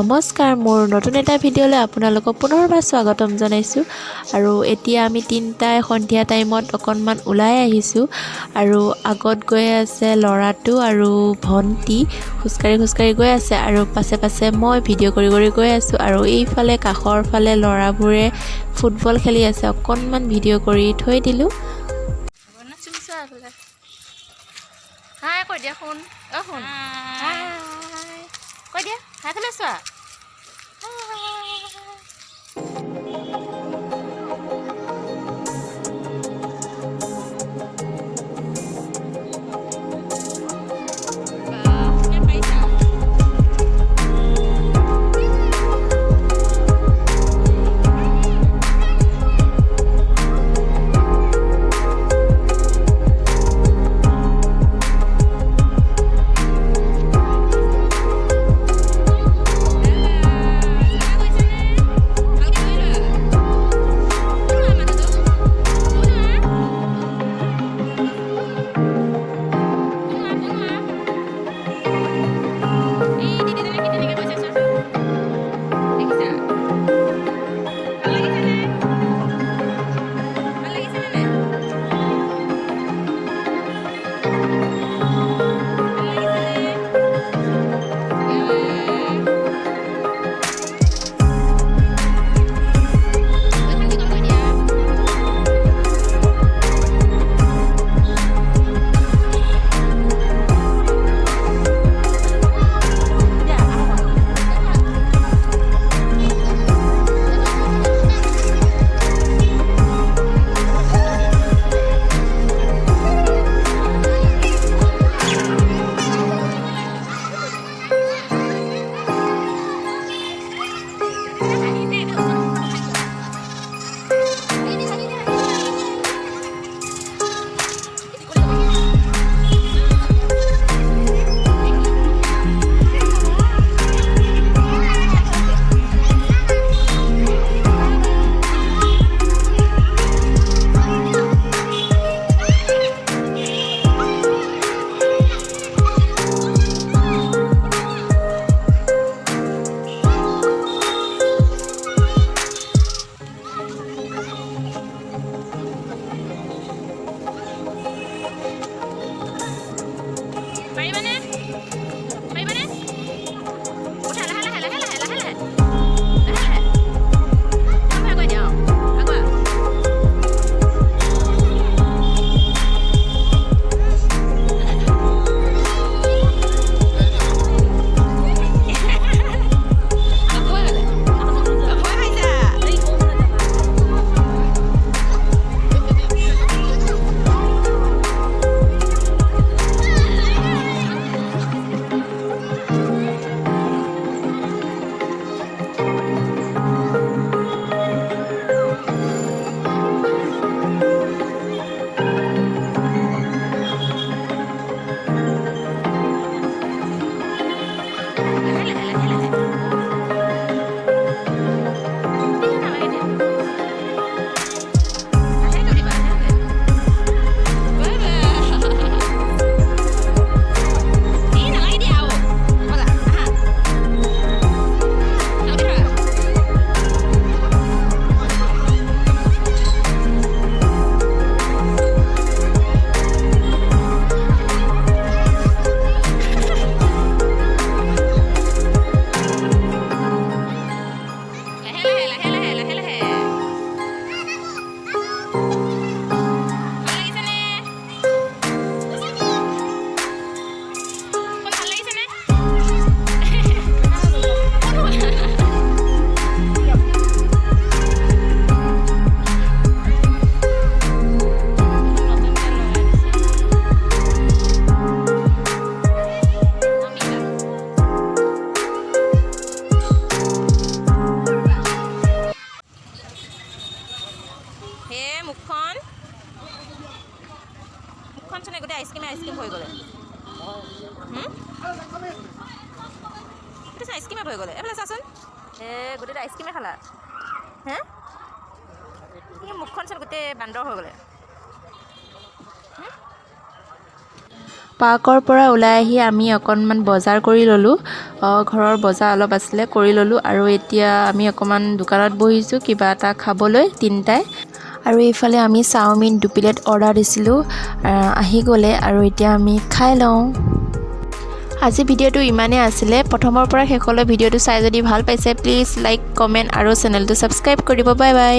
নমস্কাৰ মোৰ নতুন এটা ভিডিঅ'লৈ আপোনালোকক পুনৰবাৰ স্বাগতম জনাইছোঁ আৰু এতিয়া আমি তিনিটাই সন্ধিয়া টাইমত অকণমান ওলাই আহিছোঁ আৰু আগত গৈ আছে ল'ৰাটো আৰু ভণ্টি খোজকাঢ়ি গৈ আছে আৰু পাছে মই ভিডিঅ' কৰি গৈ আছোঁ আৰু এইফালে কাষৰ ফালে ল'ৰাবোৰে ফুটবল খেলি আছে অকণমান ভিডিঅ' কৰি থৈ দিলোঁ। হাই কৈ দিয়া শুন শুন কৈ দিয়া হাই ফেলে চোৱা চোন গোটেই আইচক্ৰীম হৈ গ'লে আইচক্ৰীমে হৈ গ'লে এইফালে চাচোন গোটেই আইচক্ৰীমে খালা হে মুখখন চোন গোটেই বান্দৰ হৈ গ'লে পাৰ্কৰ পৰা ওলাই আহি আমি অকণমান বজাৰ কৰি ল'লোঁ। ঘৰৰ বজাৰ অলপ আছিলে কৰি ল'লোঁ আৰু এতিয়া আমি অকণমান দোকানত বহিছোঁ কিবা এটা খাবলৈ তিনিটাই। আৰু এইফালে আমি চাওমিন 2 প্লেট অৰ্ডাৰ দিছিলোঁ, আহি গ'লে আৰু এতিয়া আমি খাই লওঁ। আজি ভিডিঅ'টো ইমানেই আছিলে। প্ৰথমৰ পৰা শেষলৈ ভিডিঅ'টো চাই যদি ভাল পাইছে প্লিজ লাইক, কমেণ্ট আৰু চেনেলটো ছাবস্ক্ৰাইব কৰি দিব। Bye bye.